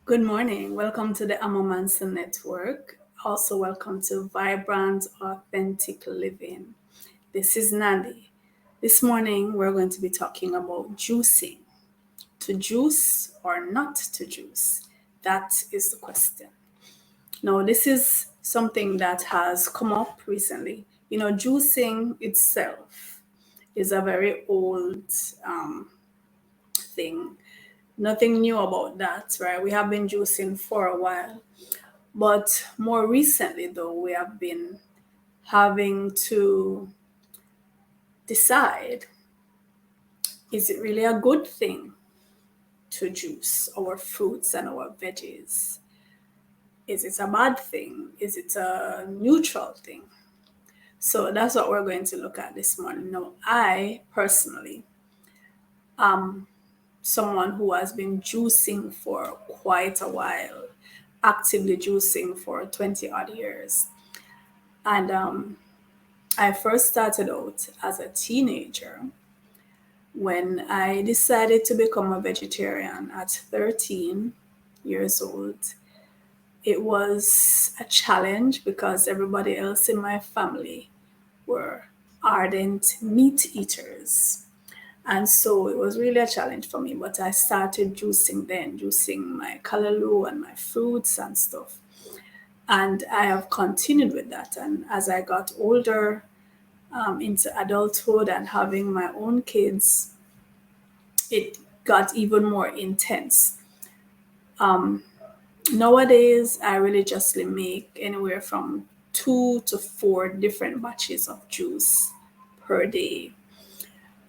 Good morning. Welcome to the Amo Manson Network. Also, welcome to Vibrant Authentic Living. This is Nandi. This morning, we're going to be talking about juicing. To juice or not to juice? That is the question. Now, this is something that has come up recently. Juicing itself is a very old thing. Nothing new about that, right? We have been juicing for a while. But more recently, though, we have been having to decide, is it really a good thing to juice our fruits and our veggies? Is it a bad thing? Is it a neutral thing? So that's what we're going to look at this morning. Now, I personally am someone who has been juicing for quite a while, actively juicing for 20 odd years. And I first started out as a teenager when I decided to become a vegetarian at 13 years old. It was a challenge because everybody else in my family were ardent meat eaters. And so it was really a challenge for me, but I started juicing then, juicing my callaloo and my fruits and stuff. And I have continued with that. And as I got older, into adulthood and having my own kids, it got even more intense. Nowadays, I religiously make anywhere from 2 to 4 different batches of juice per day.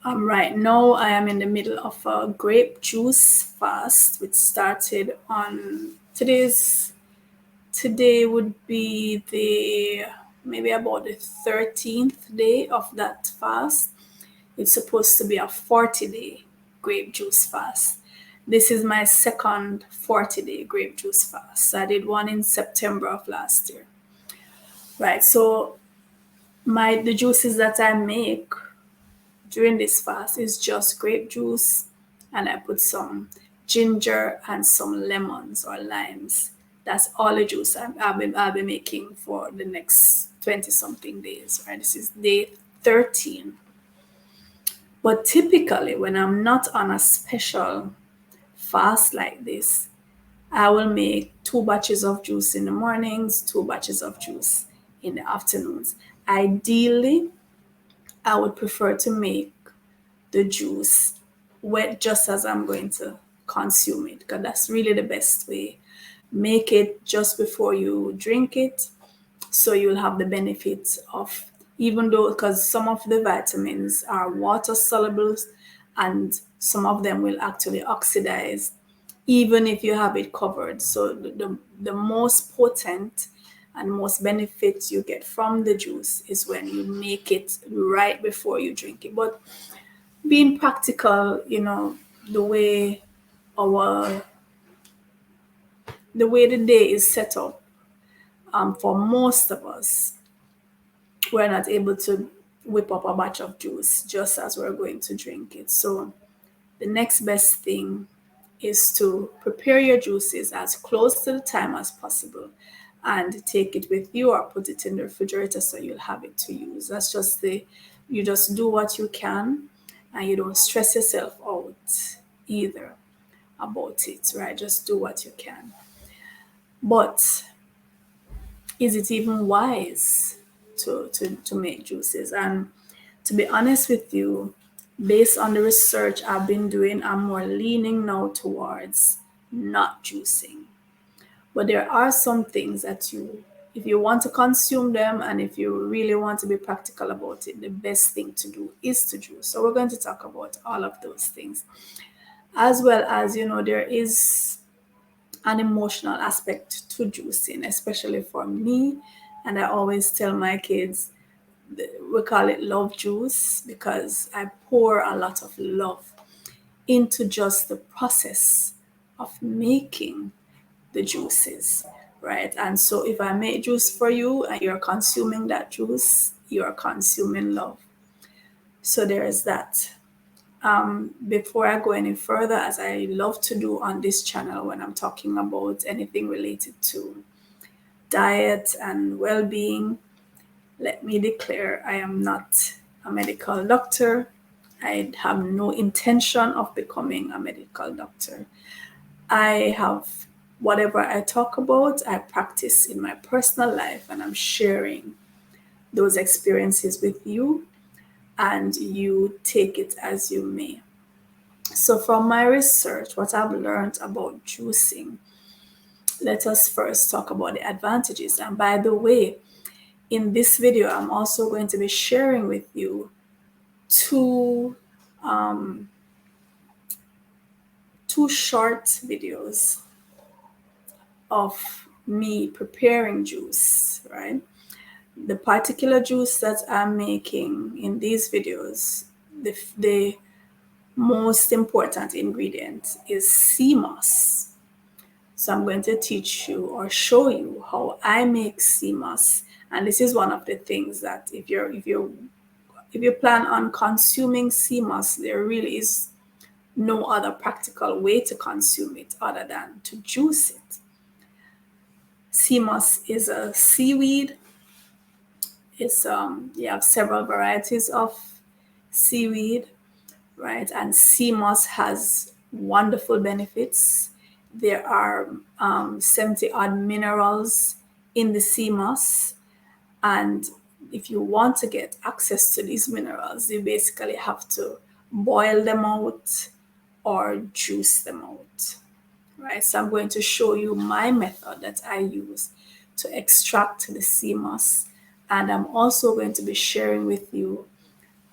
Right now, I am in the middle of a grape juice fast, which started on today would be the maybe about the 13th day of that fast. It's supposed to be a 40-day grape juice fast. This is my second 40-day grape juice fast. I did one in September of last year. Right, so the juices that I make during this fast is just grape juice, and I put some ginger and some lemons or limes. That's all the juice I'll be making for the next 20 something days, right? This is day 13. But typically, when I'm not on a special fast like this, I will make 2 batches of juice in the mornings, 2 batches of juice in the afternoons. Ideally, I would prefer to make the juice wet just as I'm going to consume it, because that's really the best way. Make it just before you drink it, so you'll have the benefits of, even though, because some of the vitamins are water soluble and some of them will actually oxidize even if you have it covered. So the most potent and most benefits you get from the juice is when you make it right before you drink it. But being practical, the way our the way the day is set up, for most of us, we're not able to whip up a batch of juice just as we're going to drink it. So the next best thing is to prepare your juices as close to the time as possible and take it with you or put it in the refrigerator so you'll have it to use. That's just you just do what you can, and you don't stress yourself out either about it, right? Just do what you can. But is it even wise to make juices? And to be honest with you, based on the research I've been doing, I'm more leaning now towards not juicing. But there are some things that if you want to consume them and if you really want to be practical about it, the best thing to do is to juice. So we're going to talk about all of those things. As well as, there is an emotional aspect to juicing, especially for me. And I always tell my kids, we call it love juice, because I pour a lot of love into just the process of making the juices, right? And so if I make juice for you and you're consuming that juice, you're consuming love. So there is that. Before I go any further, as I love to do on this channel when I'm talking about anything related to diet and well-being, let me declare I am not a medical doctor. I have no intention of becoming a medical doctor. I have whatever I talk about, I practice in my personal life, and I'm sharing those experiences with you, and you take it as you may. So, from my research, what I've learned about juicing, let us first talk about the advantages. And by the way, in this video, I'm also going to be sharing with you two short videos of me preparing juice, right? The particular juice that I'm making in these videos, the most important ingredient is sea moss. So I'm going to teach you or show you how I make sea moss. And this is one of the things that if you plan on consuming sea moss, there really is no other practical way to consume it other than to juice it. Sea moss is a seaweed. It's you have several varieties of seaweed, right? And sea moss has wonderful benefits. There are 70 odd minerals in the sea moss, and if you want to get access to these minerals, you basically have to boil them out or juice them out, right? So I'm going to show you my method that I use to extract the sea moss, and I'm also going to be sharing with you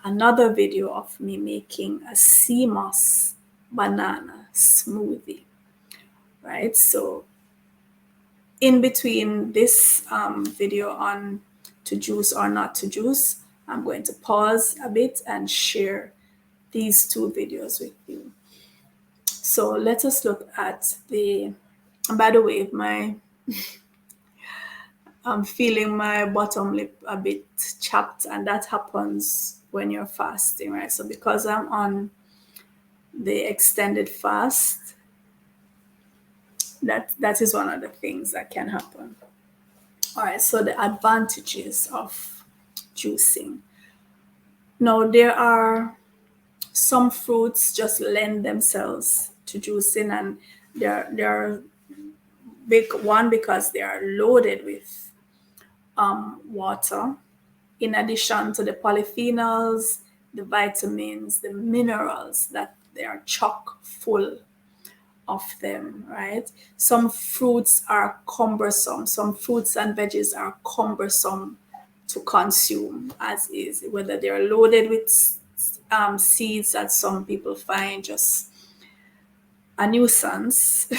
another video of me making a sea moss banana smoothie, right? So in between this video on to juice or not to juice, I'm going to pause a bit and share these two videos with you. So let us look at by the way, I'm feeling my bottom lip a bit chapped, and that happens when you're fasting, right? So because I'm on the extended fast, that is one of the things that can happen. All right, so the advantages of juicing. Now, there are some fruits just lend themselves to juicing, and they're big one because they are loaded with water, in addition to the polyphenols, the vitamins, the minerals that they are chock full of them, right? Some fruits are cumbersome. Some fruits and veggies are cumbersome to consume as is, whether they're loaded with seeds that some people find just a nuisance,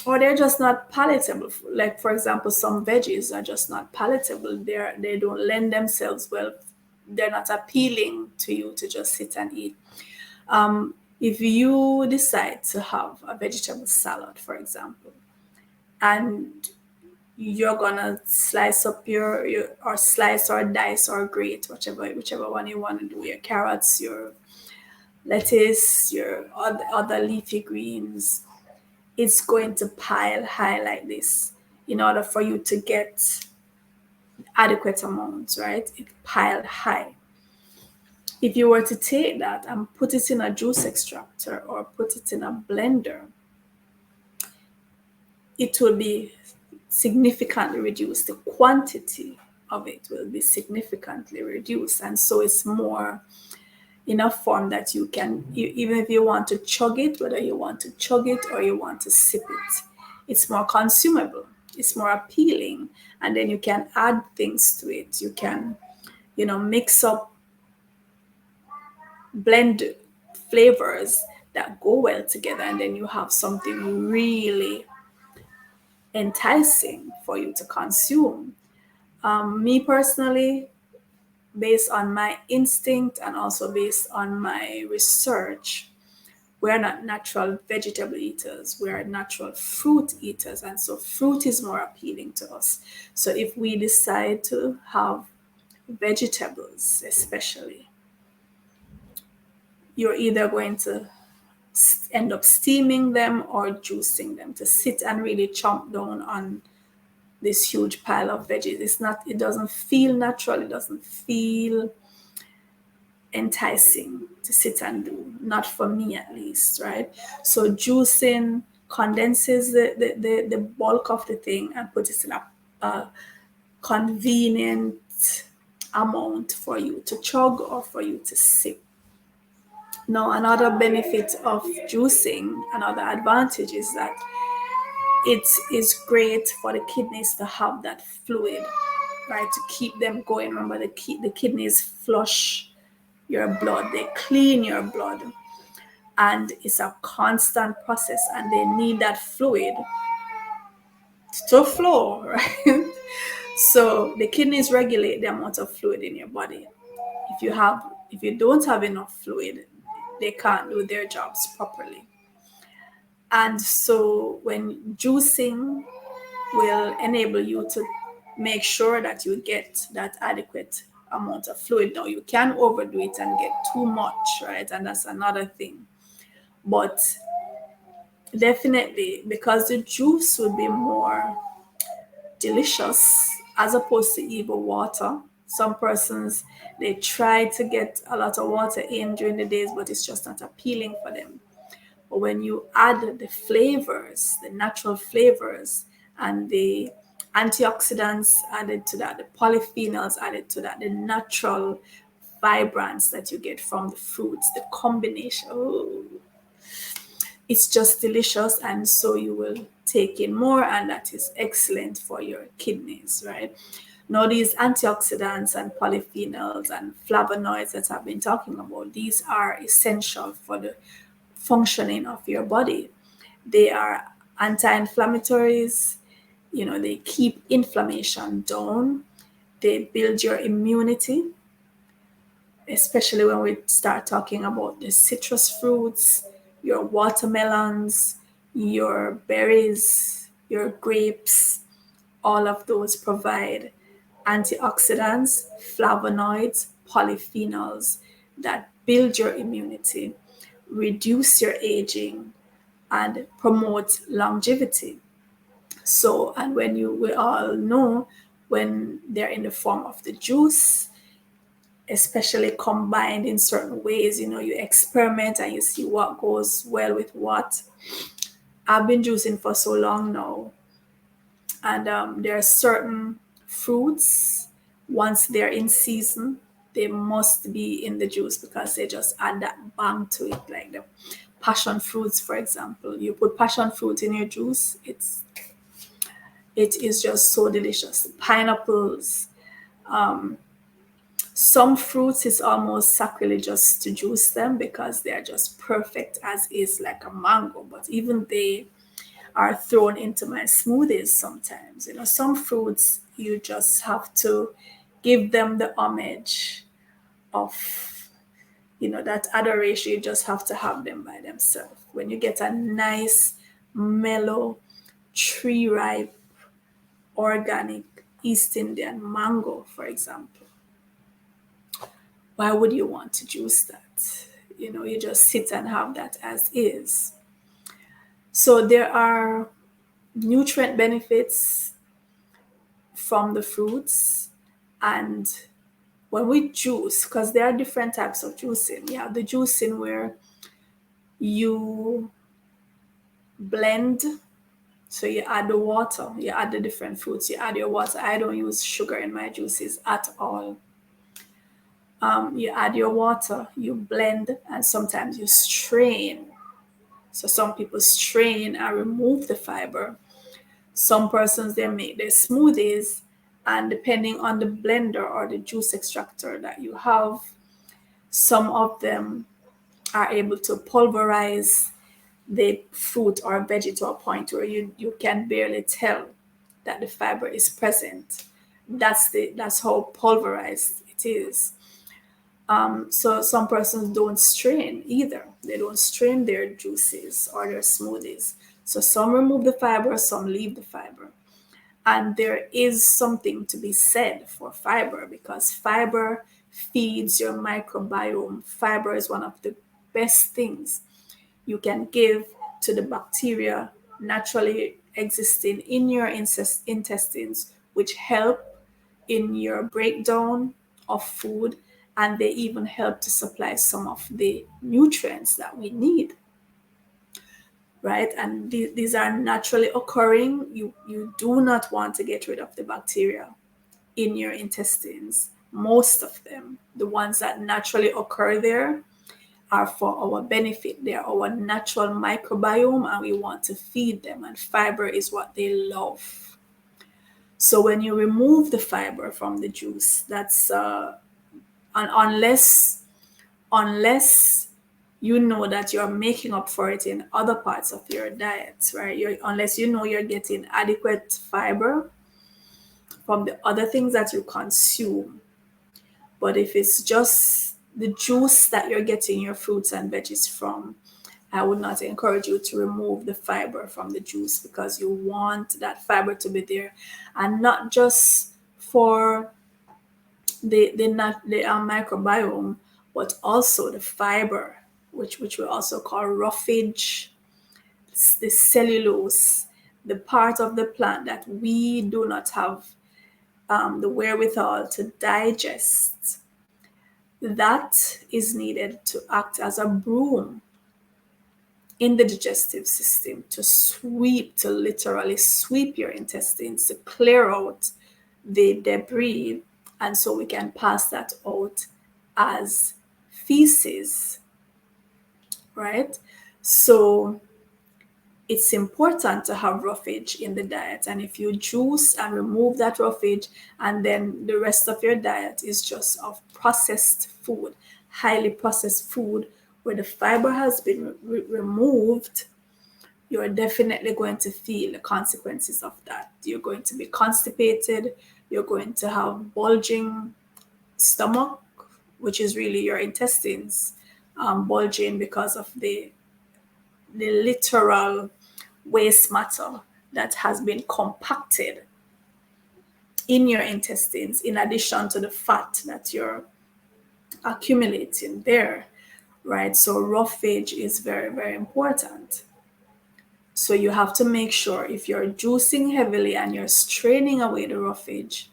or they're just not palatable. Like, for example, some veggies are just not palatable. They don't lend themselves well. They're not appealing to you to just sit and eat. If you decide to have a vegetable salad, for example, and you're gonna slice up your or slice or dice or grate, whichever one you want to do, your carrots, your lettuce, your other leafy greens, it's going to pile high like this in order for you to get adequate amounts, right? It piled high. If you were to take that and put it in a juice extractor or put it in a blender, it will be significantly reduced. The quantity of it will be significantly reduced. And so it's more in a form that you can, even if you want to chug it, whether you want to chug it or you want to sip it, it's more consumable, it's more appealing. And then you can add things to it. You can, mix up, blend flavors that go well together, and then you have something really enticing for you to consume. Me personally, based on my instinct and also based on my research, we're not natural vegetable eaters, we're natural fruit eaters, and so fruit is more appealing to us. So if we decide to have vegetables especially, you're either going to end up steaming them or juicing them, to sit and really chomp down on this huge pile of veggies. It doesn't feel natural. It doesn't feel enticing to sit and do, not for me at least, right? So juicing condenses the bulk of the thing and puts it in a convenient amount for you to chug or for you to sip. Now, another benefit of juicing, another advantage is that it is great for the kidneys to have that fluid, right? To keep them going. Remember, the kidneys flush your blood, they clean your blood, and it's a constant process, and they need that fluid to flow, right? So the kidneys regulate the amount of fluid in your body. If you don't have enough fluid, they can't do their jobs properly. And so when juicing will enable you to make sure that you get that adequate amount of fluid. Now, you can overdo it and get too much, right? And that's another thing. But definitely, because the juice would be more delicious as opposed to even water. Some persons, they try to get a lot of water in during the days, but it's just not appealing for them. But when you add the flavors, the natural flavors, and the antioxidants added to that, the polyphenols added to that, the natural vibrance that you get from the fruits, the combination, it's just delicious. And so you will take in more, and that is excellent for your kidneys, right? Now, these antioxidants and polyphenols and flavonoids that I've been talking about, these are essential for the functioning of your body. They are anti-inflammatories, they keep inflammation down, they build your immunity, especially when we start talking about the citrus fruits, your watermelons, your berries, your grapes. All of those provide antioxidants, flavonoids, polyphenols that build your immunity, reduce your aging, and promote longevity. So, and we all know, when they're in the form of the juice, especially combined in certain ways, you experiment and you see what goes well with what. I've been juicing for so long now, and there are certain fruits, once they're in season, they must be in the juice because they just add that bang to it. Like the passion fruits, for example, you put passion fruit in your juice, it is just so delicious. Pineapples, some fruits, it's almost sacrilegious to juice them because they are just perfect as is, like a mango, but even they are thrown into my smoothies sometimes. Some fruits, you just have to give them the homage of, that adoration. You just have to have them by themselves. When you get a nice, mellow, tree ripe, organic East Indian mango, for example, why would you want to juice that? You just sit and have that as is. So there are nutrient benefits from the fruits. And when we juice, because there are different types of juicing, you have the juicing where you blend. So you add the water, you add the different fruits, you add your water. I don't use sugar in my juices at all. You add your water, you blend, and sometimes you strain. So some people strain and remove the fiber. Some persons, they make their smoothies, and depending on the blender or the juice extractor that you have, some of them are able to pulverize the fruit or veggie to a point where you can barely tell that the fiber is present. That's how pulverized it is. So some persons don't strain either. They don't strain their juices or their smoothies. So some remove the fiber, some leave the fiber. And there is something to be said for fiber, because fiber feeds your microbiome. Fiber is one of the best things you can give to the bacteria naturally existing in your intestines, which help in your breakdown of food, and they even help to supply some of the nutrients that we need, right? And these are naturally occurring. You do not want to get rid of the bacteria in your intestines. Most of them, the ones that naturally occur there, are for our benefit. They're our natural microbiome, and we want to feed them, and fiber is what they love. So when you remove the fiber from the juice, that's and unless you know that you're making up for it in other parts of your diet, right? Unless you know you're getting adequate fiber from the other things that you consume. But if it's just the juice that you're getting your fruits and veggies from, I would not encourage you to remove the fiber from the juice, because you want that fiber to be there, and not just for the microbiome, but also the fiber, which we also call roughage, the cellulose, the part of the plant that we do not have the wherewithal to digest. That is needed to act as a broom in the digestive system, to literally sweep your intestines, to clear out the debris, and so we can pass that out as feces, right? So it's important to have roughage in the diet. And if you juice and remove that roughage, and then the rest of your diet is just of processed food, highly processed food, where the fiber has been removed, you're definitely going to feel the consequences of that. You're going to be constipated. You're going to have bulging stomach, which is really your intestines bulging because of the literal waste matter that has been compacted in your intestines, in addition to the fat that you're accumulating there, right? So roughage is very, very important. So you have to make sure, if you're juicing heavily and you're straining away the roughage,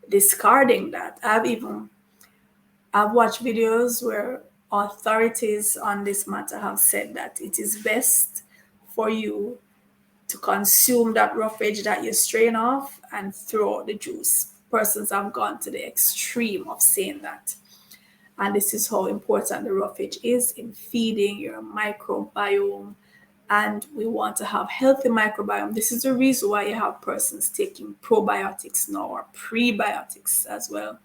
discarding that. I've watched videos where authorities on this matter have said that it is best for you to consume that roughage that you strain off and throw out the juice. Persons have gone to the extreme of saying that. And this is how important the roughage is in feeding your microbiome. And we want to have healthy microbiome. This is the reason why you have persons taking probiotics now, or prebiotics as well,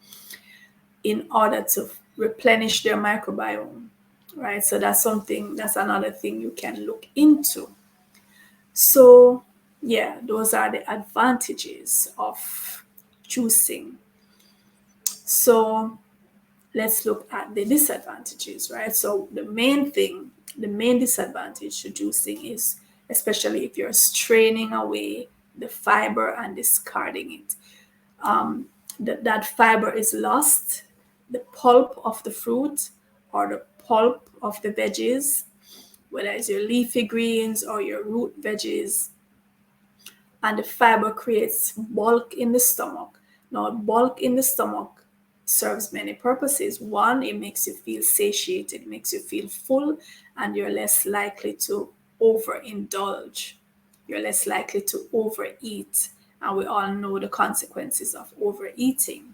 in order to replenish their microbiome, right? So that's another thing you can look into. So yeah, those are the advantages of juicing. So let's look at the disadvantages, right? So the main disadvantage to juicing is, especially if you're straining away the fiber and discarding it, that fiber is lost. The pulp of the fruit or the pulp of the veggies, whether it's your leafy greens or your root veggies, and the fiber creates bulk in the stomach. Now, bulk in the stomach serves many purposes. One, it makes you feel satiated, makes you feel full, and you're less likely to overindulge. You're less likely to overeat. And we all know the consequences of overeating.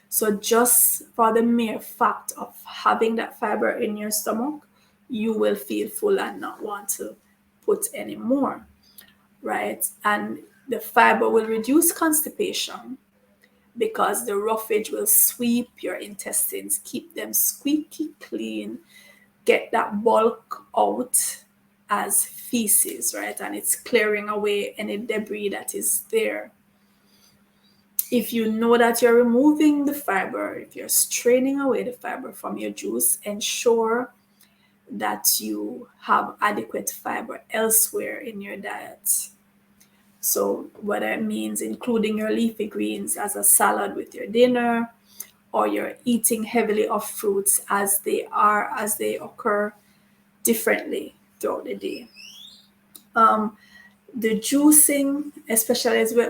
So just for the mere fact of having that fiber in your stomach, you will feel full and not want to put any more, right? And the fiber will reduce constipation, because the roughage will sweep your intestines, keep them squeaky clean, get that bulk out as feces, right? And it's clearing away any debris that is there. If you know that you're removing the fiber, if you're straining away the fiber from your juice, ensure that you have adequate fiber elsewhere in your diet. So what that means, including your leafy greens as a salad with your dinner, or you're eating heavily of fruits as they occur, differently throughout the day. The juicing, especially as we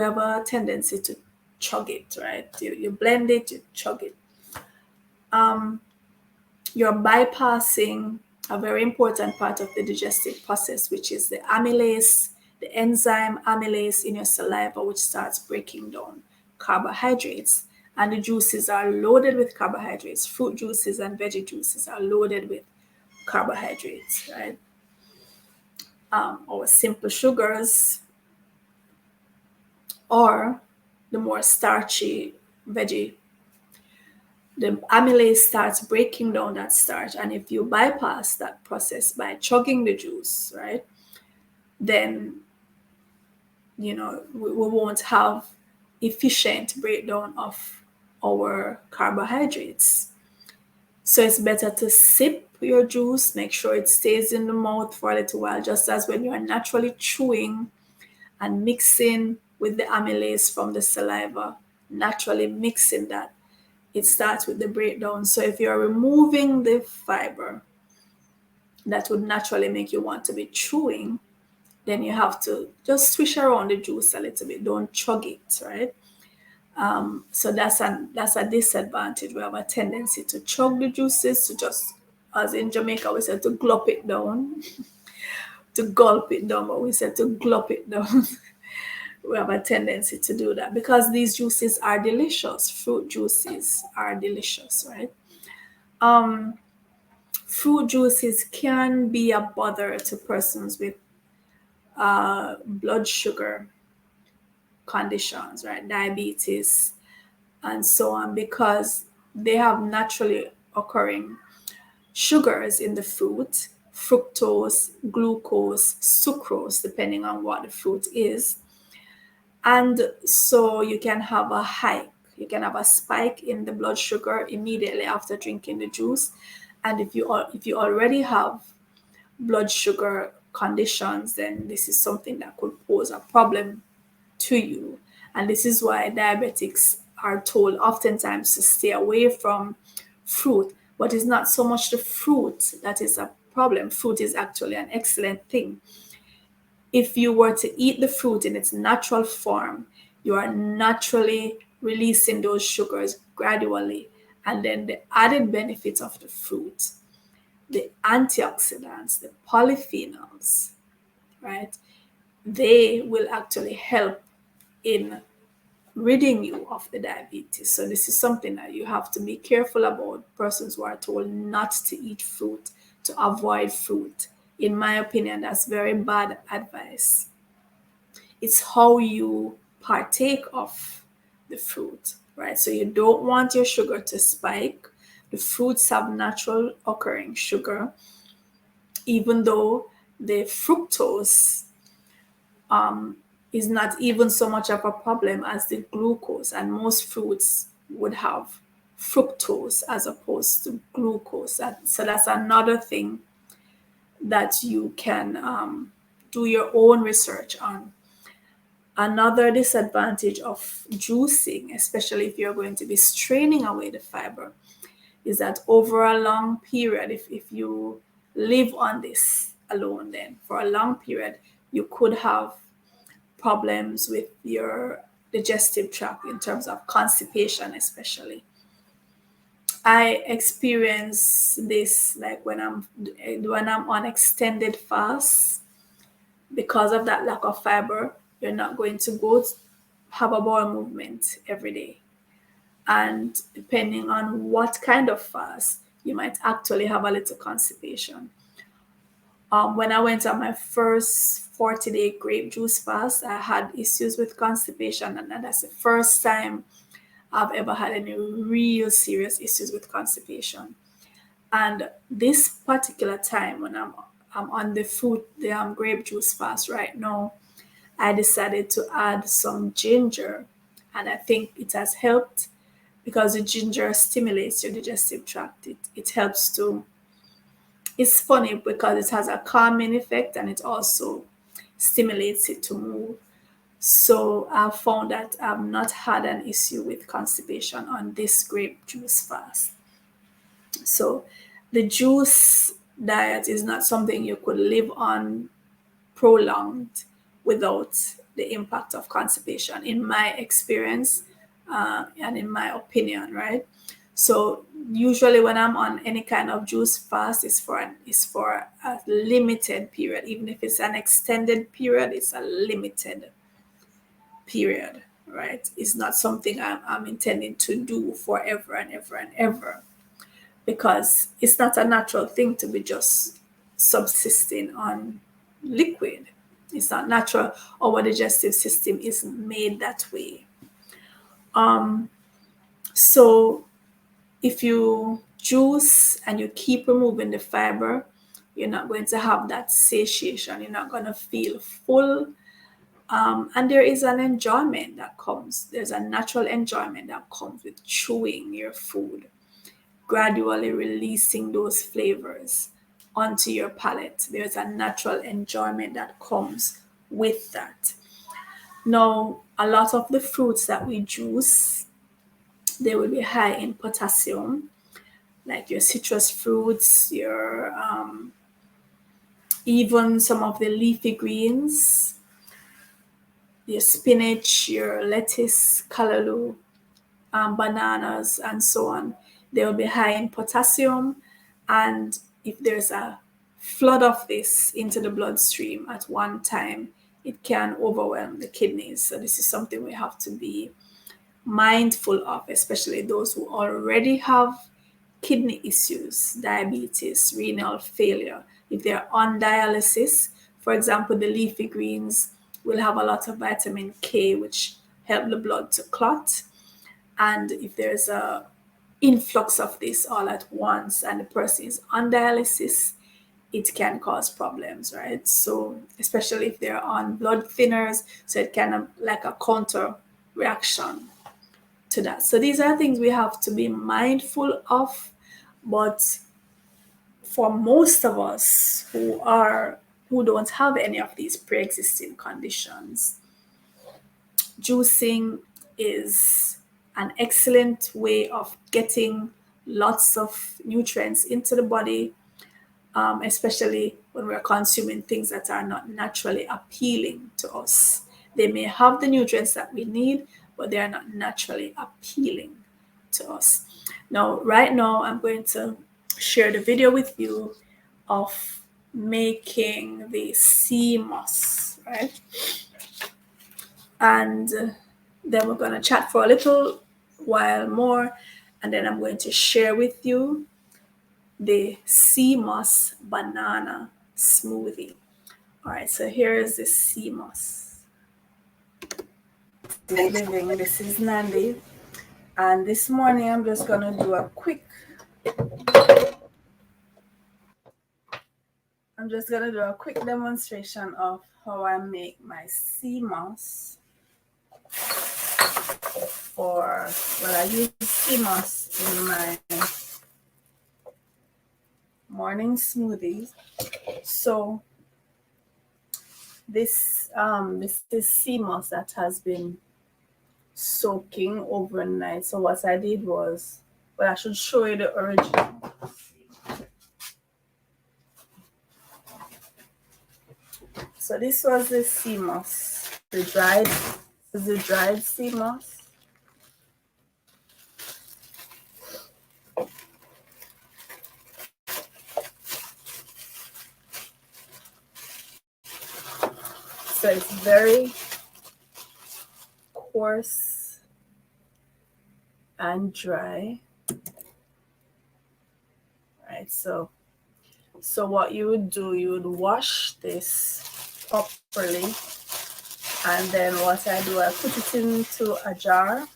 have a tendency to chug it, right? You blend it, you chug it. You're bypassing a very important part of the digestive process, which is the amylase, the enzyme amylase in your saliva, which starts breaking down carbohydrates. And the juices are loaded with carbohydrates. Fruit juices and veggie juices are loaded with carbohydrates, right? Or simple sugars, or the more starchy veggie. The amylase starts breaking down that starch, and if you bypass that process by chugging the juice, right, then we won't have efficient breakdown of our carbohydrates. So it's better to sip your juice, make sure it stays in the mouth for a little while, just as when you are naturally chewing and mixing with the amylase from the saliva, naturally mixing that, it starts with the breakdown. So if you're removing the fiber that would naturally make you want to be chewing, then you have to just swish around the juice a little bit. Don't chug it, right? So that's a disadvantage. We have a tendency to chug the juices, to just, as in Jamaica, we said to glop it down, to gulp it down, but we said to glop it down. We have a tendency to do that because these juices are delicious. Fruit juices are delicious, right? Fruit juices can be a bother to persons with blood sugar conditions, right? Diabetes and so on, because they have naturally occurring sugars in the fruit, fructose, glucose, sucrose, depending on what the fruit is. And so you can have a hike, you can have a spike in the blood sugar immediately after drinking the juice. And if you already have blood sugar conditions, then this is something that could pose a problem to you. And this is why diabetics are told oftentimes to stay away from fruit. But it's not so much the fruit that is a problem. Fruit is actually an excellent thing. If you were to eat the fruit in its natural form, you are naturally releasing those sugars gradually. And then the added benefits of the fruit, the antioxidants, the polyphenols, right? They will actually help in ridding you of the diabetes. So this is something that you have to be careful about. Persons who are told not to eat fruit, to avoid fruit. In my opinion, that's very bad advice. It's how you partake of the fruit, right? So you don't want your sugar to spike. The fruits have natural occurring sugar, even though the fructose is not even so much of a problem as the glucose, and most fruits would have fructose as opposed to glucose. So that's another thing that you can do your own research on. Another disadvantage of juicing, especially if you're going to be straining away the fiber, is that over a long period, if you live on this alone, then for a long period, you could have problems with your digestive tract in terms of constipation, especially. I experience this like when I'm on extended fast. Because of that lack of fiber, you're not going to have a bowel movement every day. And depending on what kind of fast, you might actually have a little constipation. When I went on my first 40-day grape juice fast, I had issues with constipation, and that's the first time I've ever had any real serious issues with constipation. And this particular time when I'm on the grape juice fast right now, I decided to add some ginger, and I think it has helped because the ginger stimulates your digestive tract. It helps to. It's funny because it has a calming effect and it also stimulates it to move. So I've found that I've not had an issue with constipation on this grape juice fast. So the juice diet is not something you could live on prolonged without the impact of constipation, in my experience and in my opinion, right? So usually when I'm on any kind of juice fast, it's for a limited period. Even if it's an extended period, it's a limited period, right? It's not something I'm intending to do forever and ever and ever, because it's not a natural thing to be just subsisting on liquid. It's not natural. Our digestive system isn't made that way. So if you juice and you keep removing the fiber, you're not going to have that satiation. You're not going to feel full. And there is an enjoyment that comes. There's a natural enjoyment that comes with chewing your food, gradually releasing those flavors onto your palate. There's a natural enjoyment that comes with that. Now, a lot of the fruits that we juice, they will be high in potassium, like your citrus fruits, your even some of the leafy greens, your spinach, your lettuce, callaloo, bananas, and so on. They will be high in potassium, and if there's a flood of this into the bloodstream at one time, it can overwhelm the kidneys. So this is something we have to be mindful of, especially those who already have kidney issues, diabetes, renal failure. If they're on dialysis, for example, the leafy greens will have a lot of vitamin K, which help the blood to clot. And if there's a influx of this all at once and the person is on dialysis, it can cause problems, right? So especially if they're on blood thinners, so it can like a counter reaction to that. So these are things we have to be mindful of. But for most of us who don't have any of these pre-existing conditions, juicing is an excellent way of getting lots of nutrients into the body, especially when we're consuming things that are not naturally appealing to us. They may have the nutrients that we need, but they are not naturally appealing to us. Now, right now, I'm going to share the video with you of making the sea moss, right? And then we're going to chat for a little while more, and then I'm going to share with you the sea moss banana smoothie. All right, so here is the sea moss. Living, this is Nandi, and this morning I'm just going to do a quick demonstration of how I make my sea moss. I use sea moss in my morning smoothies. So this is sea moss that has been soaking overnight. So what I did was, I should show you the original. So this was the sea moss, the dried sea moss. So it's very coarse and dry. Right, so what you would do, you would wash this properly, and then what I do, I put it into a jar,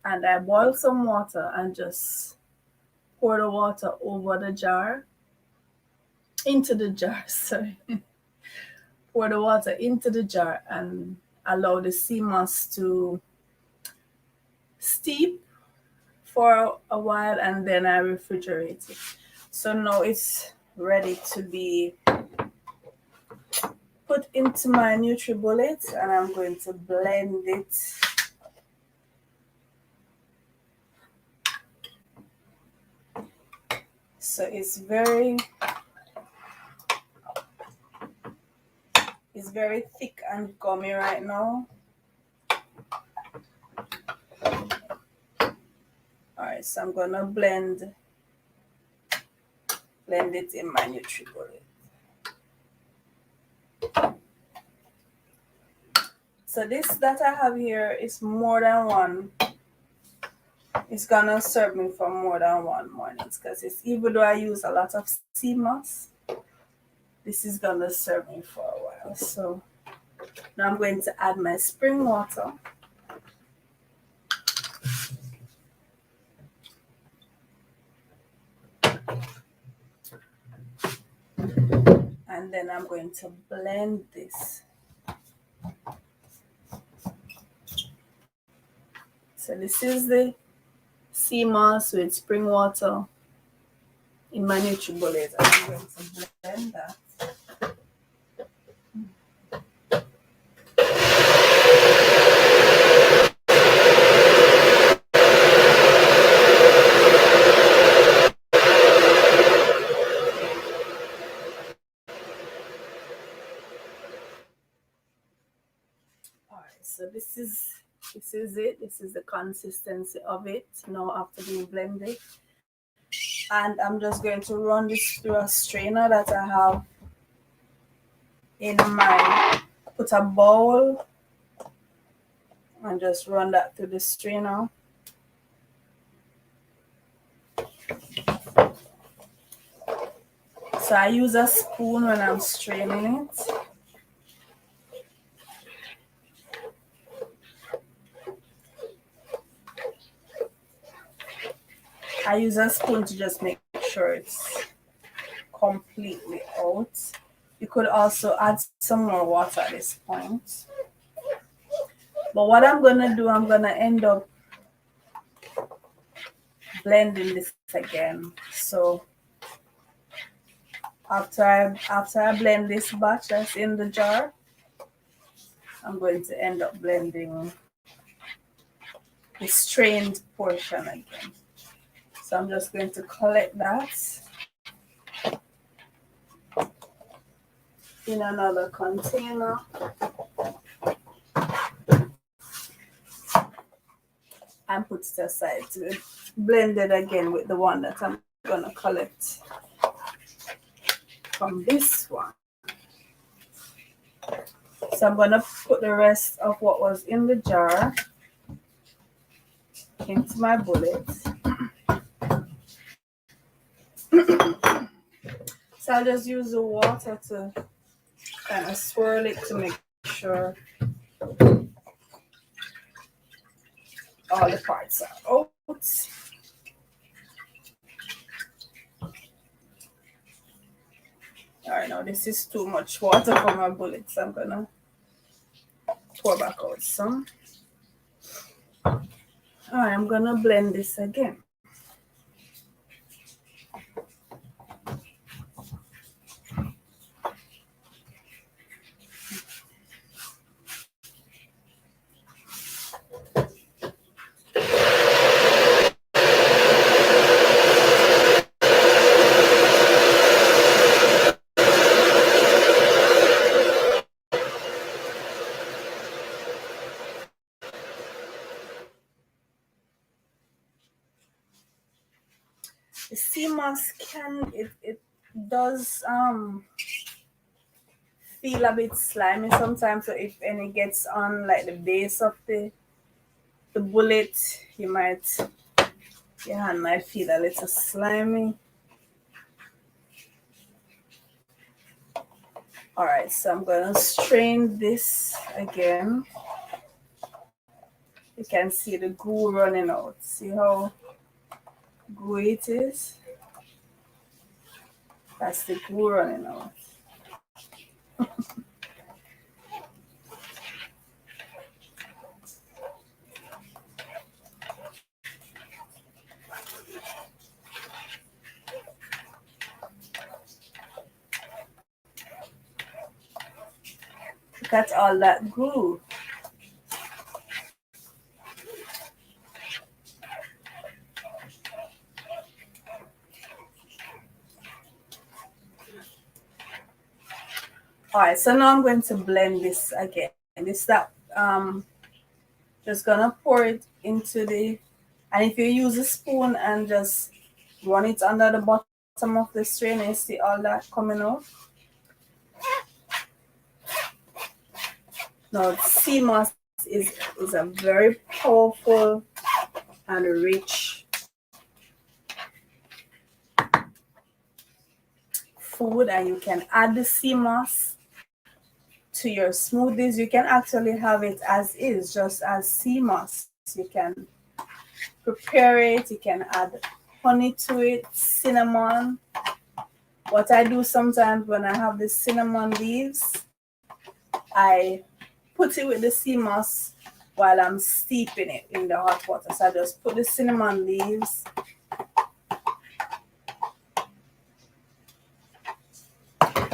and I boil some water and just pour the water over the jar, into the jar, sorry. Pour the water into the jar and allow the sea moss to steep for a while, and then I refrigerate it. So now it's ready to be put into my NutriBullet, and I'm going to blend it. So it's very thick and gummy right now. Alright, so I'm gonna blend it in my NutriBullet. So this that I have here is more than one. It's gonna serve me for more than one mornings, because it's, even though I use a lot of sea moss, this is gonna serve me for a while. So now I'm going to add my spring water. And then I'm going to blend this. So this is the sea moss with spring water in my NutriBullet. I'm going to blend that. So this is it. This is the consistency of it now after being blended. And I'm just going to run this through a strainer that I have in my, put a bowl and just run that through the strainer. So I use a spoon when I'm straining it. I use a spoon to just make sure it's completely out. You could also add some more water at this point. But what I'm gonna do, I'm gonna end up blending this again. So after I blend this batch that's in the jar, I'm going to end up blending the strained portion again. So I'm just going to collect that in another container. And put it aside to blend it again with the one that I'm gonna collect from this one. So I'm gonna put the rest of what was in the jar into my bullet. So I'll just use the water to kind of swirl it to make sure all the parts are out. All right, now this is too much water for my bullets. I'm gonna pour back out some. All right, I'm gonna blend this again. The sea moss it does feel a bit slimy sometimes. So if any gets on like the base of the bullet, your hand might feel a little slimy. All right, so I'm gonna strain this again. You can see the glue running out. See how gooey it is? That's the glue running out. Look at all that glue. All right, so now I'm going to blend this again. This that just gonna pour it into the, and if you use a spoon and just run it under the bottom of the strainer, you see all that coming out. Now, sea moss is a very powerful and rich food, and you can add the sea moss to your smoothies. You can actually have it as is, just as sea moss. You can prepare it, you can add honey to it, cinnamon. What I do sometimes when I have the cinnamon leaves, I put it with the sea moss while I'm steeping it in the hot water. So I just put the cinnamon leaves,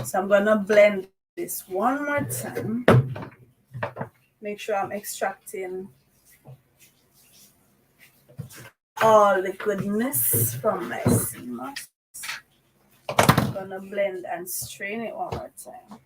so I'm gonna blend this one more time. Make sure I'm extracting all the goodness from my sea moss. I'm gonna blend and strain it one more time.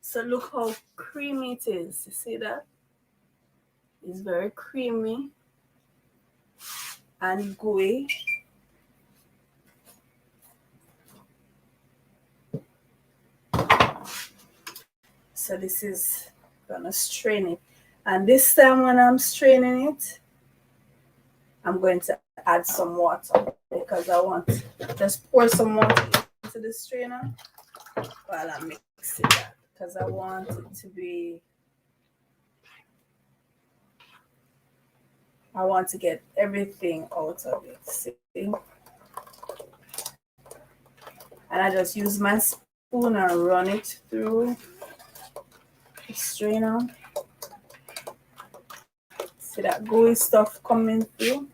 So look how creamy it is. You see that? It's very creamy and gooey. So this is gonna strain it. And this time when I'm straining it, I'm going to add some water because I want to just pour some water into the strainer while I'm mixing that, because I want it to be, I want to get everything out of it. See? And I just use my spoon and run it through the strainer. See that gooey stuff coming through?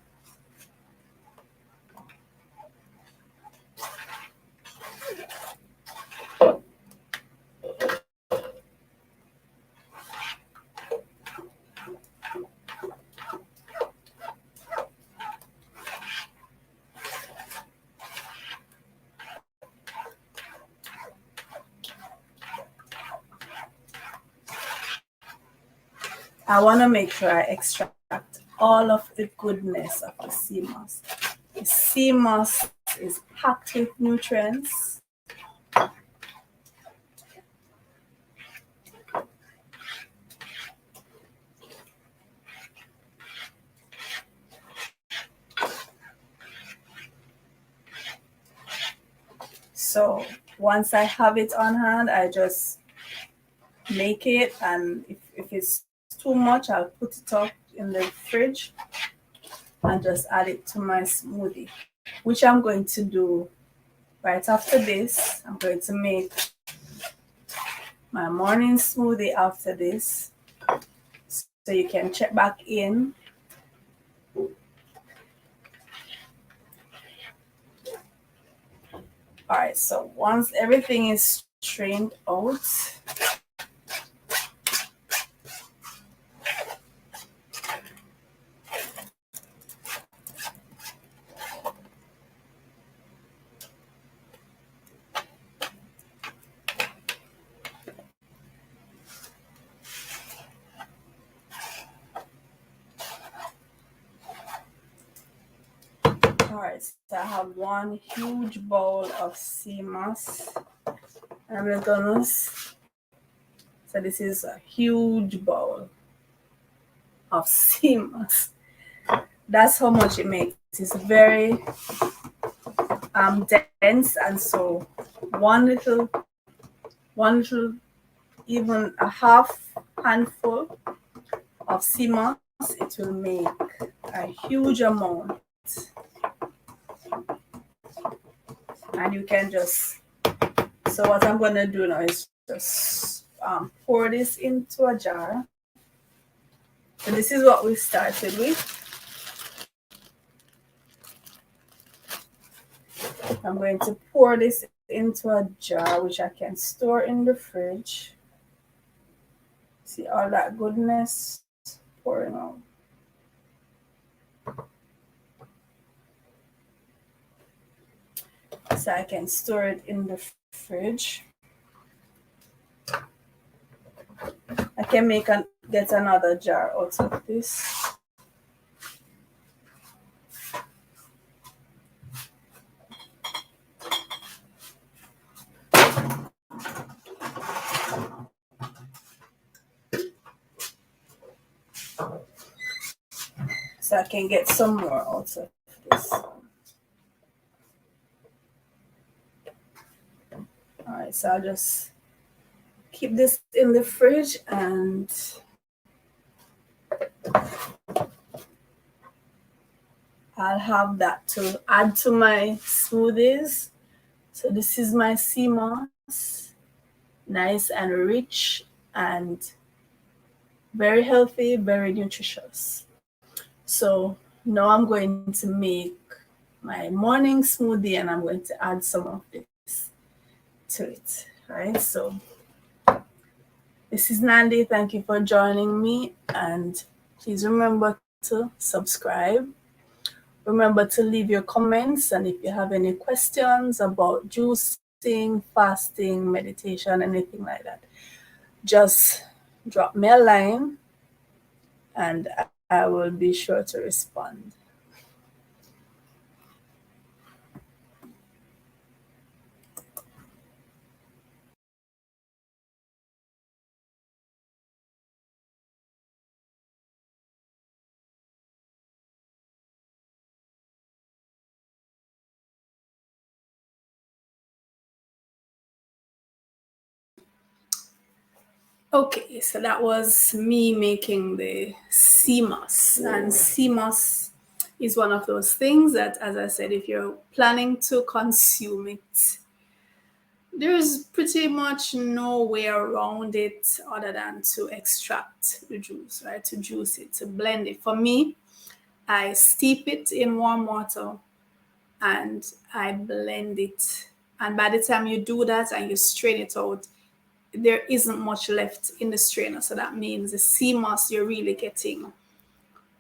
I want to make sure I extract all of the goodness of the sea moss. The sea moss is packed with nutrients. So once I have it on hand, I just make it, and if it's too much, I'll put it up in the fridge and just add it to my smoothie, which I'm going to do right after this. I'm going to make my morning smoothie after this, so you can check back in. All right, so once everything is strained out, so I have one huge bowl of sea moss. And we're gonna, so this is a huge bowl of sea moss. That's how much it makes. It's very dense, and so one little, even a half handful of sea moss, it will make a huge amount And you can just, so what I'm going to do now is just pour this into a jar. So this is what we started with. I'm going to pour this into a jar, which I can store in the fridge. See all that goodness pouring out. So I can store it in the fridge. I can get another jar out of this. So I can get some more out of this. All right, so I'll just keep this in the fridge, and I'll have that to add to my smoothies. So this is my sea moss, nice and rich and very healthy, very nutritious. So now I'm going to make my morning smoothie, and I'm going to add some of this to it, right? So this is Nandi. Thank you for joining me, and please remember to subscribe. Remember to leave your comments, and if you have any questions about juicing, fasting, meditation, anything like that, just drop me a line and I will be sure to respond. Okay, so that was me making the sea moss. And sea moss is one of those things that, as I said, if you're planning to consume it, there's pretty much no way around it other than to extract the juice, right? To juice it, to blend it. For me, I steep it in warm water and I blend it. And by the time you do that and you strain it out, there isn't much left in the strainer. So that means the sea moss, you're really getting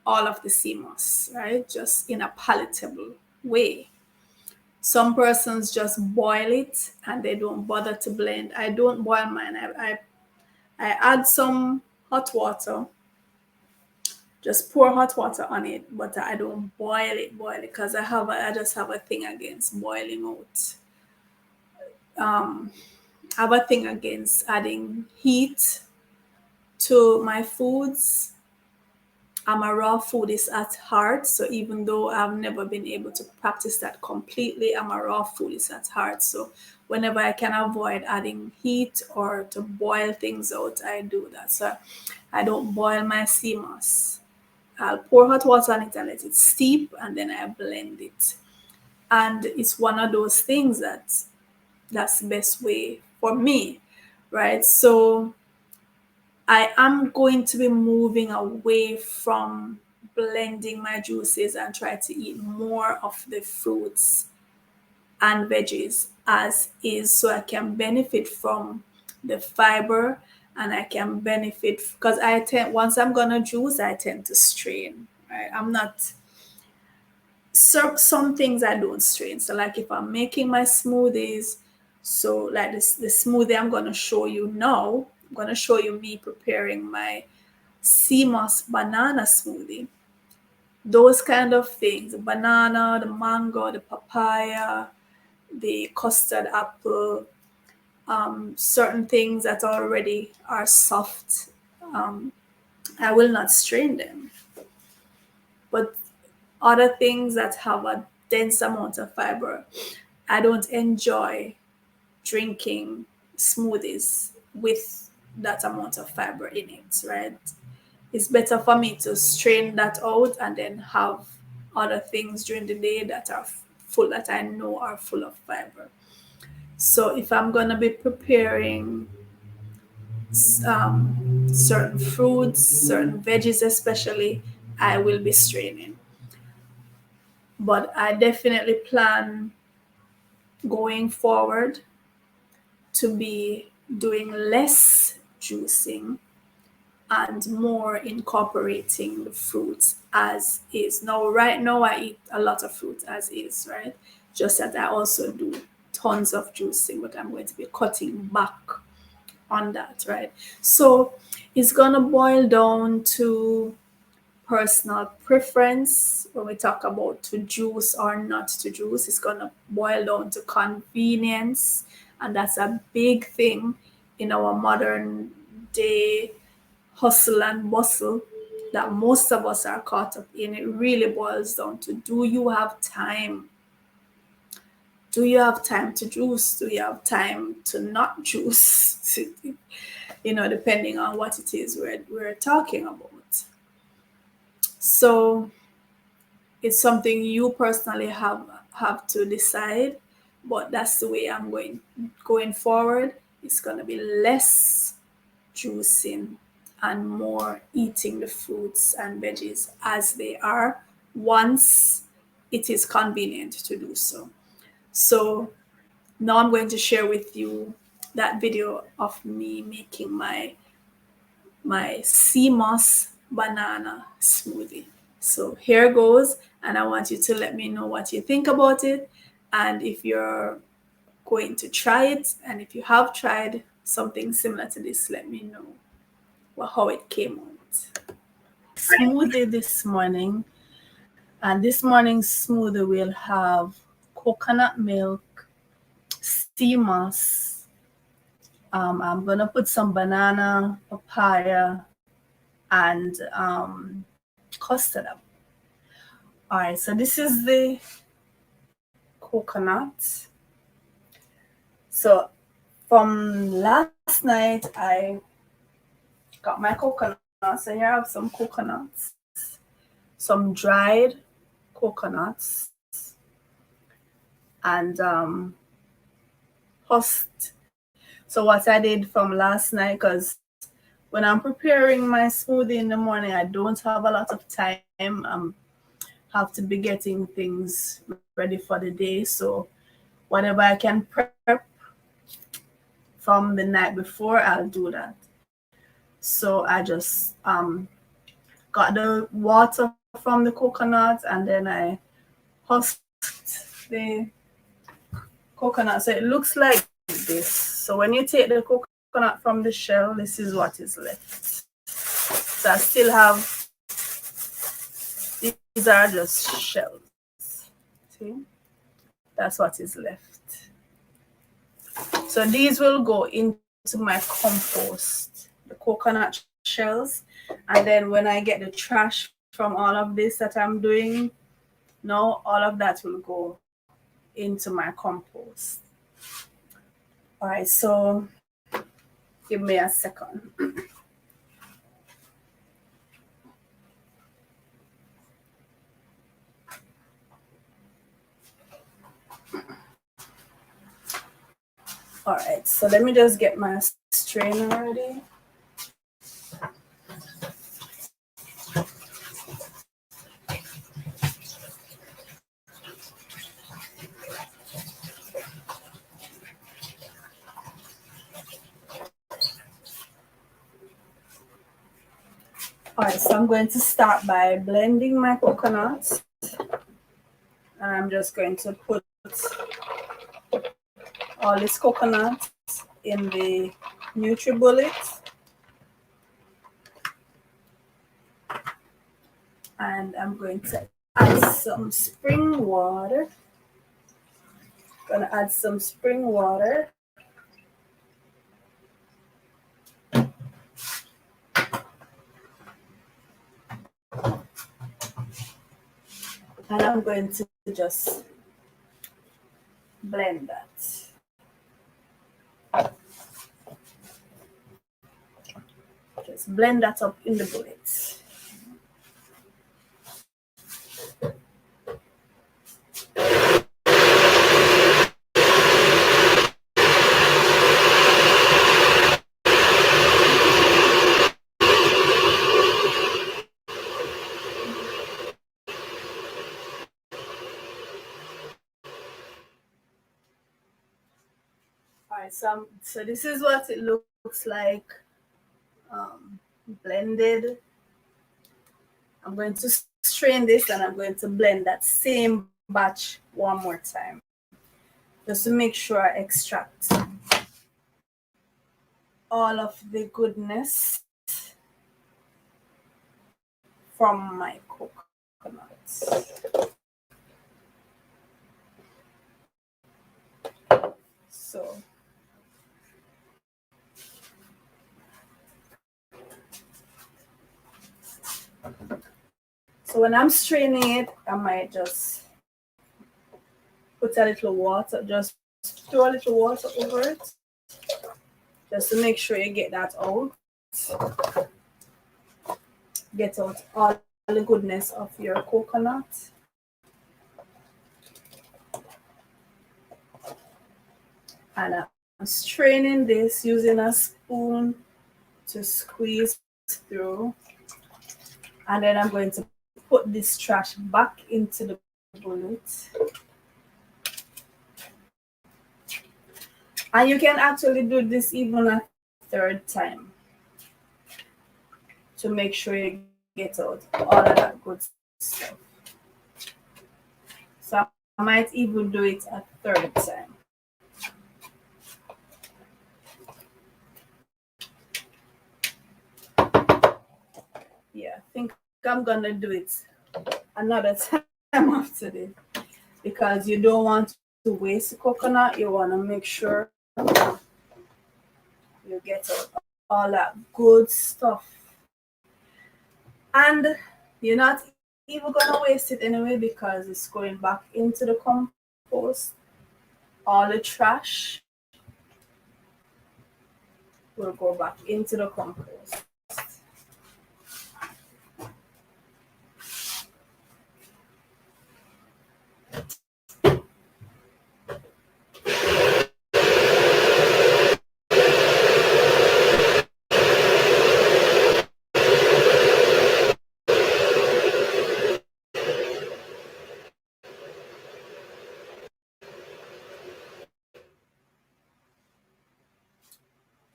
all of the sea moss, right? Just in a palatable way. Some persons just boil it and they don't bother to blend. I don't boil mine. I add some hot water, just pour hot water on it, but I don't boil it because I just have a thing against boiling out. I have a thing against adding heat to my foods. I'm a raw foodist at heart, so even though I've never been able to practice that completely, I'm a raw foodist at heart. So whenever I can avoid adding heat or to boil things out, I do that. So I don't boil my sea moss. I'll pour hot water on it and let it steep, and then I blend it. And it's one of those things that's the best way for me, right? So I am going to be moving away from blending my juices and try to eat more of the fruits and veggies as is, so I can benefit from the fiber, and I can benefit because once I'm gonna juice, I tend to strain, right? I'm not some things I don't strain. So like if I'm making my smoothies, so like the smoothie I'm gonna show you now, I'm gonna show you me preparing my sea moss banana smoothie. Those kind of things, the banana, the mango, the papaya, the custard apple, certain things that already are soft, I will not strain them. But other things that have a dense amount of fiber, I don't enjoy drinking smoothies with that amount of fiber in it, right? It's better for me to strain that out and then have other things during the day that are full, that I know are full of fiber. So if I'm going to be preparing certain fruits, certain veggies especially, I will be straining. But I definitely plan going forward to be doing less juicing and more incorporating the fruits as is. Now, right now, I eat a lot of fruit as is, right? Just that I also do tons of juicing, but I'm going to be cutting back on that, right? So it's going to boil down to personal preference. When we talk about to juice or not to juice, it's going to boil down to convenience. And that's a big thing in our modern day hustle and bustle that most of us are caught up in. It really boils down to, do you have time? Do you have time to juice? Do you have time to not juice? Depending on what it is we're talking about. So it's something you personally have to decide, but that's the way I'm going forward. It's going to be less juicing and more eating the fruits and veggies as they are, once it is convenient to do so. So now I'm going to share with you that video of me making my sea moss banana smoothie. So here goes, and I want you to let me know what you think about it, and if you're going to try it, and if you have tried something similar to this, let me know how it came out. Smoothie this morning, and this morning's smoothie will have coconut milk, sea moss. I'm gonna put some banana, papaya, and custard. All right, so this is the coconut. So from last night, I got my coconut. So here I have some coconuts, some dried coconuts, and husked. So what I did from last night, because when I'm preparing my smoothie in the morning, I don't have a lot of time. Have to be getting things ready for the day. So whatever I can prep from the night before, I'll do that. So I just got the water from the coconut, and then I husked the coconut. So it looks like this. So when you take the coconut from the shell, this is what is left. So I still have, these are just shells. See? That's what is left. So these will go into my compost, the coconut shells. And then when I get the trash from all of this that I'm doing, now all of that will go into my compost. All right, so give me a second. All right, so let me just get my strainer ready. All right, so I'm going to start by blending my coconuts. And I'm just going to put all this coconut in the NutriBullet. And I'm going to add some spring water. Gonna add some spring water. And I'm going to just blend that. Just blend that up in the bullet. right, so this is what it looks like blended. I'm going to strain this and I'm going to blend that same batch one more time, just to make sure I extract all of the goodness from my coconuts. So when I'm straining it, I might just put a little water, just throw a little water over it, just to make sure you get that out. Get out all the goodness of your coconut. And I'm straining this using a spoon to squeeze through. And then I'm going to put this trash back into the bullet. And you can actually do this even a third time to make sure you get out all of that good stuff. So I might even do it a third time. Yeah, I think I'm gonna do it another time after this, because you don't want to waste the coconut. You want to make sure you get out all that good stuff, and you're not even gonna waste it anyway, because it's going back into the compost. All the trash will go back into the compost.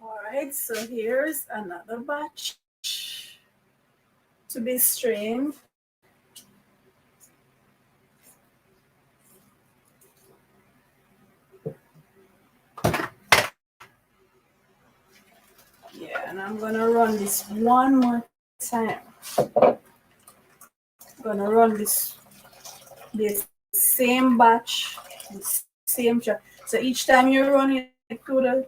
Alright, so here's another batch to be strained. Yeah, and I'm gonna run this one more time. I'm gonna run this same batch, this same track. So each time you run it through the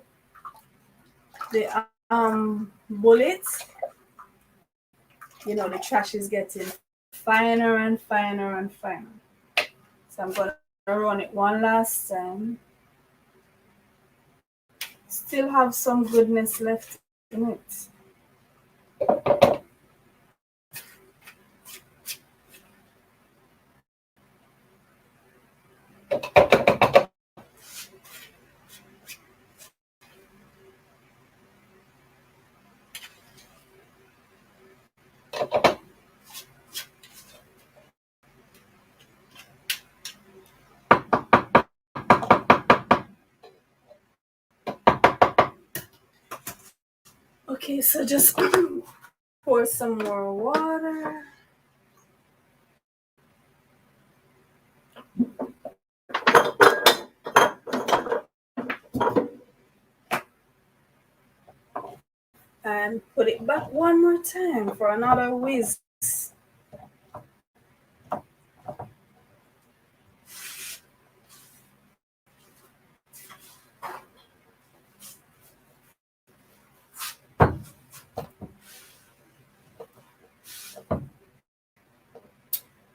bullets, you know, the trash is getting finer and finer and finer. So I'm gonna run it one last time. Still have some goodness left in it. Okay, so just pour some more water. And put it back one more time for another whiz.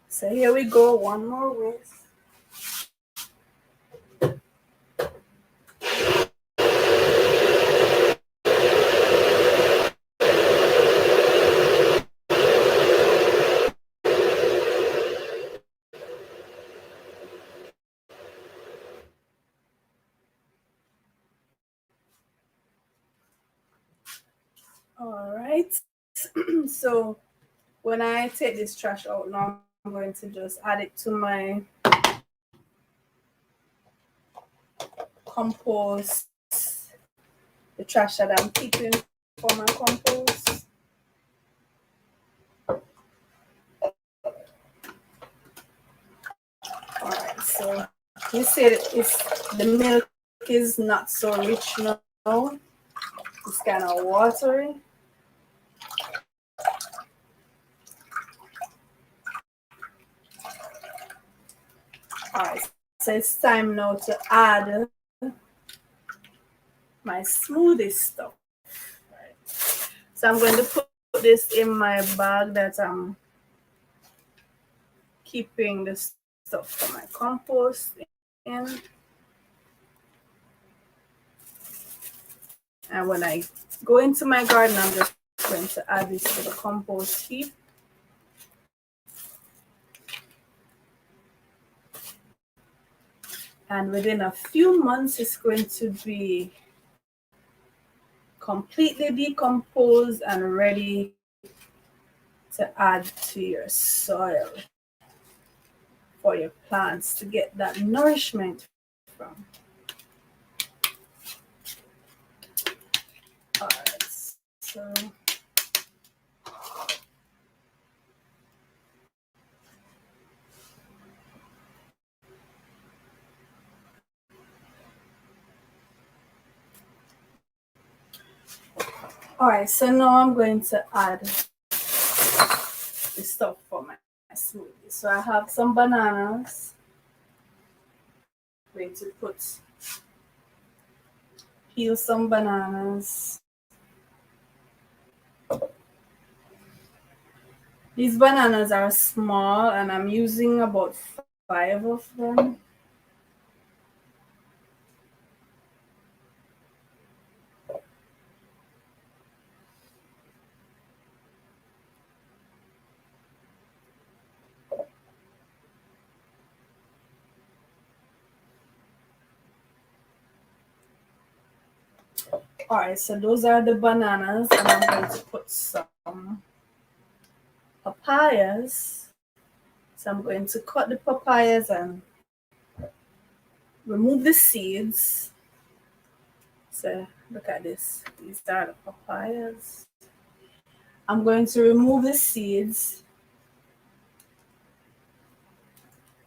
So here we go, one more whiz. All right. So when I take this trash out now, I'm going to just add it to my compost the trash that I'm keeping for my compost. Alright, so you said the milk is not so rich now. It's kind of watery. Alright, so it's time now to add my smoothie stuff. Right. So I'm going to put this in my bag that I'm keeping the stuff for my compost in. And when I go into my garden, I'm just going to add this to the compost heap. And within a few months, it's going to be completely decomposed and ready to add to your soil for your plants to get that nourishment from. All right, so all right, so now I'm going to add the stuff for my smoothie. So I have some bananas. I'm going to peel some bananas. These bananas are small and I'm using about 5 of them. All right, so those are the bananas, and I'm going to put some papayas. So I'm going to cut the papayas and remove the seeds. So look at this. These are the papayas. I'm going to remove the seeds.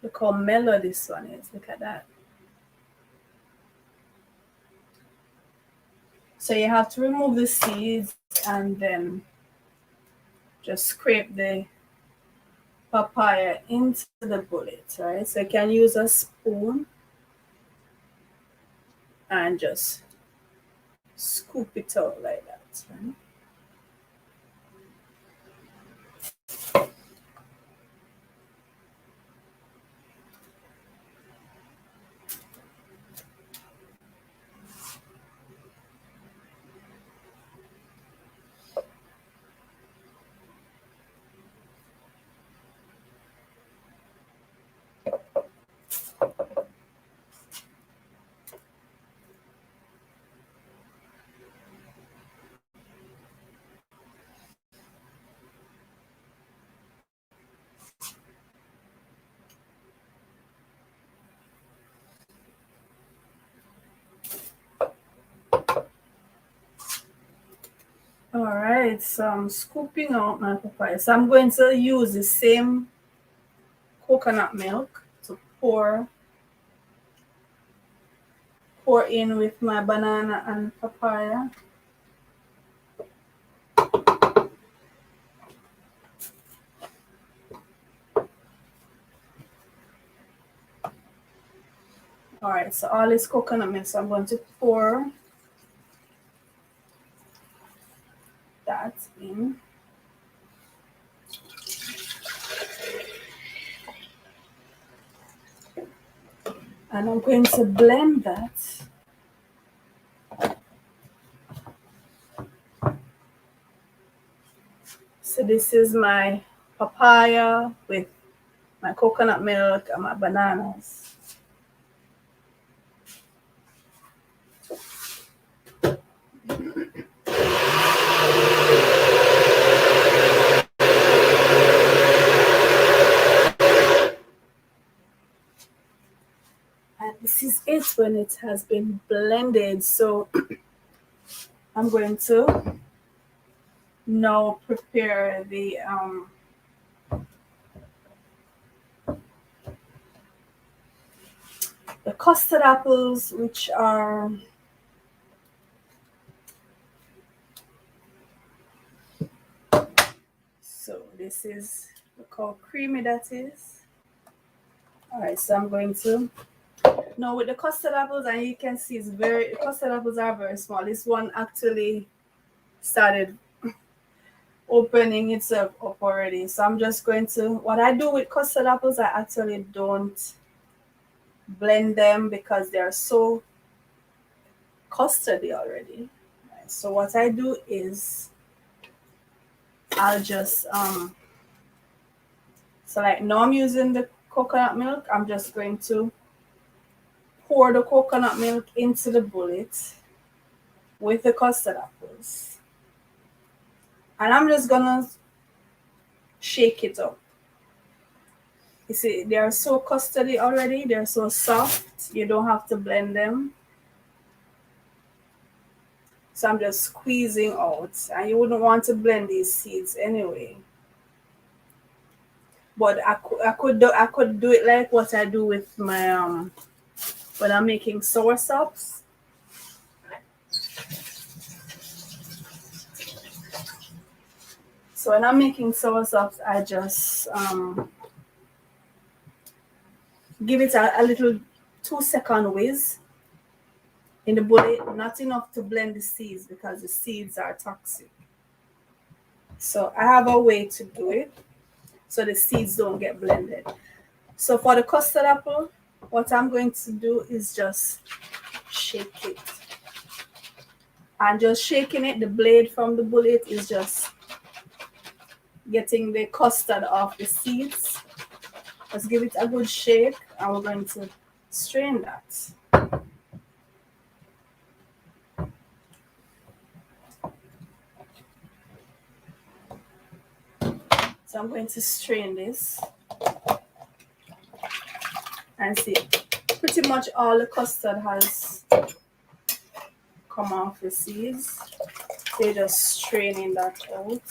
Look how mellow this one is. Look at that. So you have to remove the seeds and then just scrape the papaya into the bullet, right? So you can use a spoon and just scoop it out like that, right? All right, so I'm scooping out my papaya. So I'm going to use the same coconut milk to pour in with my banana and papaya. All right, so all this coconut milk, so I'm going to pour that in. And I'm going to blend that. So this is my papaya with my coconut milk and my bananas. And this is it when it has been blended. So I'm going to now prepare the custard apples, which are so this is, look how creamy that is. All right, so I'm going to now with the custard apples, and you can see the custard apples are very small. This one actually started opening itself up already. So I'm just going to, what I do with custard apples, I actually don't blend them because they're so custardy already. Right, so what I do is I'll just so like now I'm using the coconut milk. I'm just going to pour the coconut milk into the bullet with the custard apples. And I'm just gonna shake it up. You see, they are so custardy already, they're so soft, you don't have to blend them. So I'm just squeezing out, and you wouldn't want to blend these seeds anyway. But I could do it like what I do with my when I'm making sour sops. So when I'm making sour sops, I just give it a little 2-second whiz in the bullet, not enough to blend the seeds because the seeds are toxic. So I have a way to do it so the seeds don't get blended. So for the custard apple, what I'm going to do is just shake it. And just shaking it, the blade from the bullet is just getting the custard off the seeds. Let's give it a good shake, and we're going to strain that. So I'm going to strain this and see, pretty much all the custard has come off the seeds. So you're just straining that out.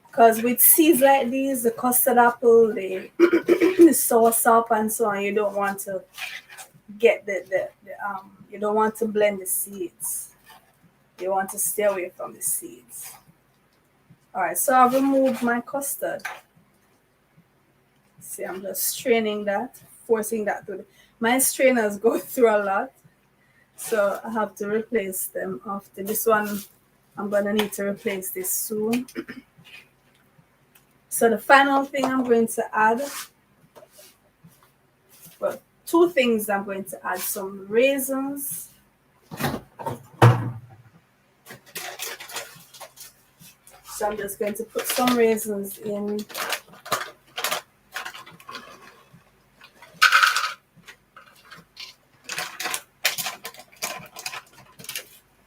Because with seeds like these, the custard apple, the sour sop and so on, you don't want to get you don't want to blend the seeds. You want to stay away from the seeds. All right, so I've removed my custard. See, I'm just straining that, forcing that through. My strainers go through a lot, so I have to replace them after this one. I'm gonna need to replace this soon. So the final thing I'm going to add, well, 2 things I'm going to add: some raisins. So I'm just going to put some raisins in.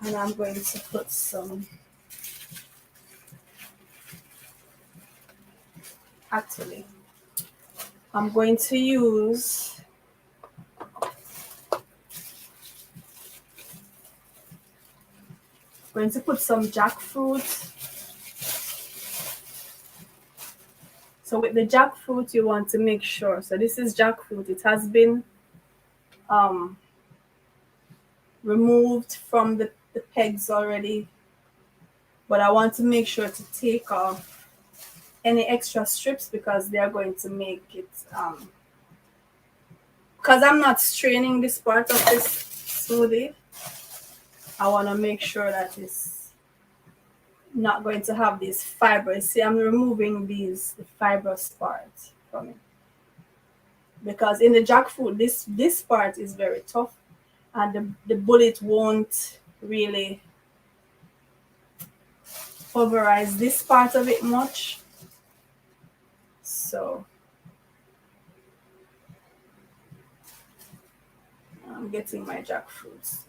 And I'm going to put some, actually, I'm going to use put some jackfruit. So with the jackfruit, you want to make sure. So this is jackfruit. It has been removed from the pegs already. But I want to make sure to take off any extra strips because they are going to make it, because I'm not straining this part of this smoothie. I want to make sure that it's not going to have these fibers. See, I'm removing the fibrous part from it. Because in the jackfruit, this part is very tough, and the bullet won't really pulverize this part of it much. So I'm getting my jackfruits.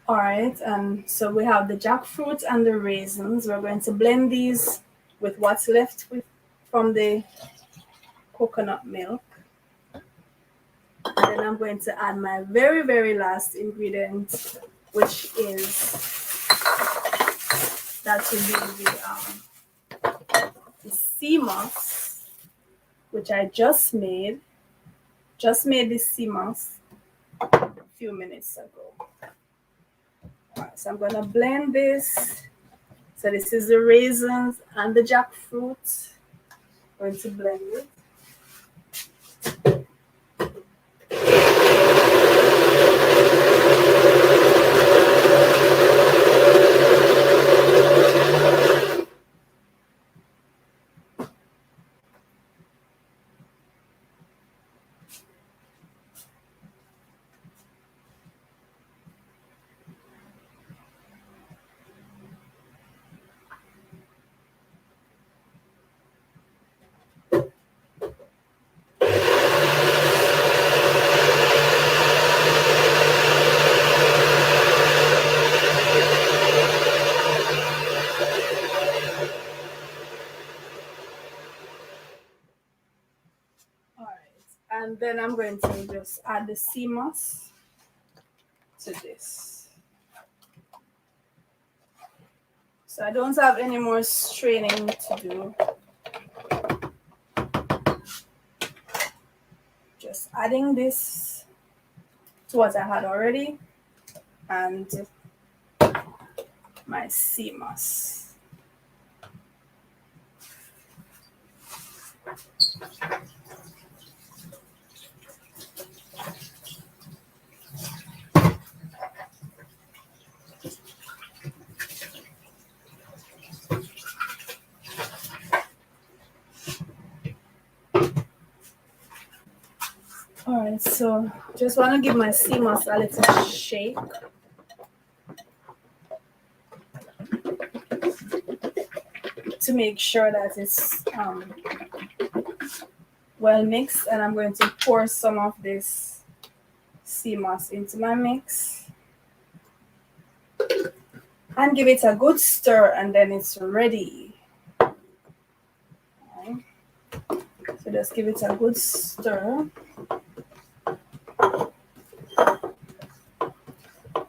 All right, and so we have the jackfruit and the raisins. We're going to blend these with what's left from the coconut milk. And then I'm going to add my very, very last ingredient, which is, that will be the sea moss, which I just made. Just made this sea moss a few minutes ago. All right, so I'm going to blend this. So this is the raisins and the jackfruit. I'm going to blend it. And then I'm going to just add the sea moss to this. So I don't have any more straining to do. Just adding this to what I had already and my sea moss. All right, so just want to give my sea moss a little shake. To make sure that it's well mixed, and I'm going to pour some of this sea moss into my mix and give it a good stir, and then it's ready. Okay. So just give it a good stir.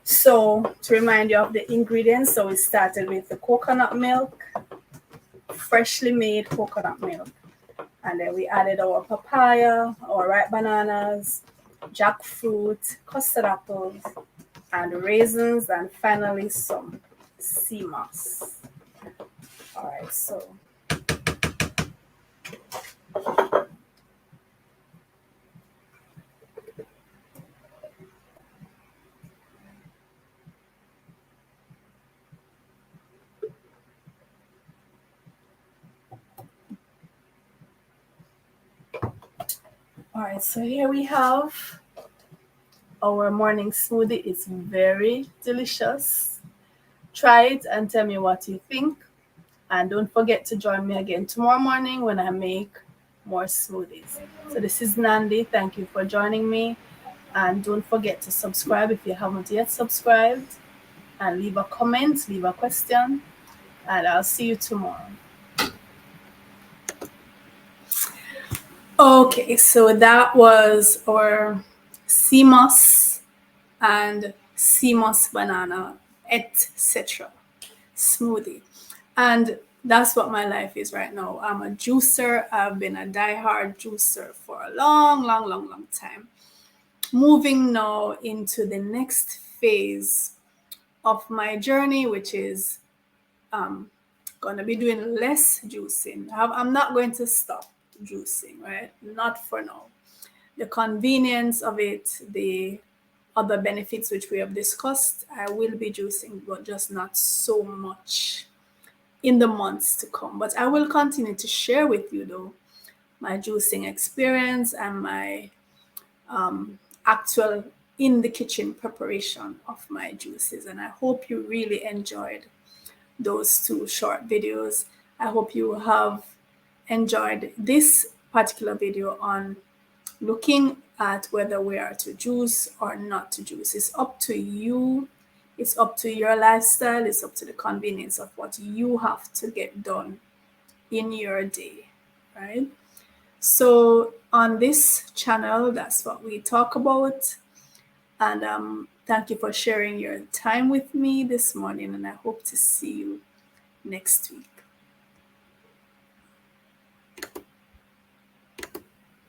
So to remind you of the ingredients, so we started with the coconut milk, freshly made coconut milk. And then we added our papaya, our ripe bananas, jackfruit, custard apples, and raisins, and finally some sea moss. All right, so here we have our morning smoothie. It's very delicious. Try it and tell me what you think. And don't forget to join me again tomorrow morning when I make more smoothies. So this is Nandi. Thank you for joining me. And don't forget to subscribe if you haven't yet subscribed. And leave a comment, leave a question. And I'll see you tomorrow. Okay, so that was our sea moss and sea moss banana, etc. smoothie. And that's what my life is right now. I'm a juicer. I've been a diehard juicer for a long time. Moving now into the next phase of my journey, which is going to be doing less juicing. I'm not going to stop juicing, right? Not for now. The convenience of it, the other benefits which we have discussed, I will be juicing, but just not so much in the months to come. But I will continue to share with you, though, my juicing experience and my actual in the kitchen preparation of my juices. And I hope you really enjoyed those two short videos. I hope you have enjoyed this particular video on looking at whether we are to juice or not to juice. It's up to you It's up to your lifestyle. It's up to the convenience of what you have to get done in your day, right? So on this channel, that's what we talk about. And thank you for sharing your time with me this morning. And I hope to see you next week.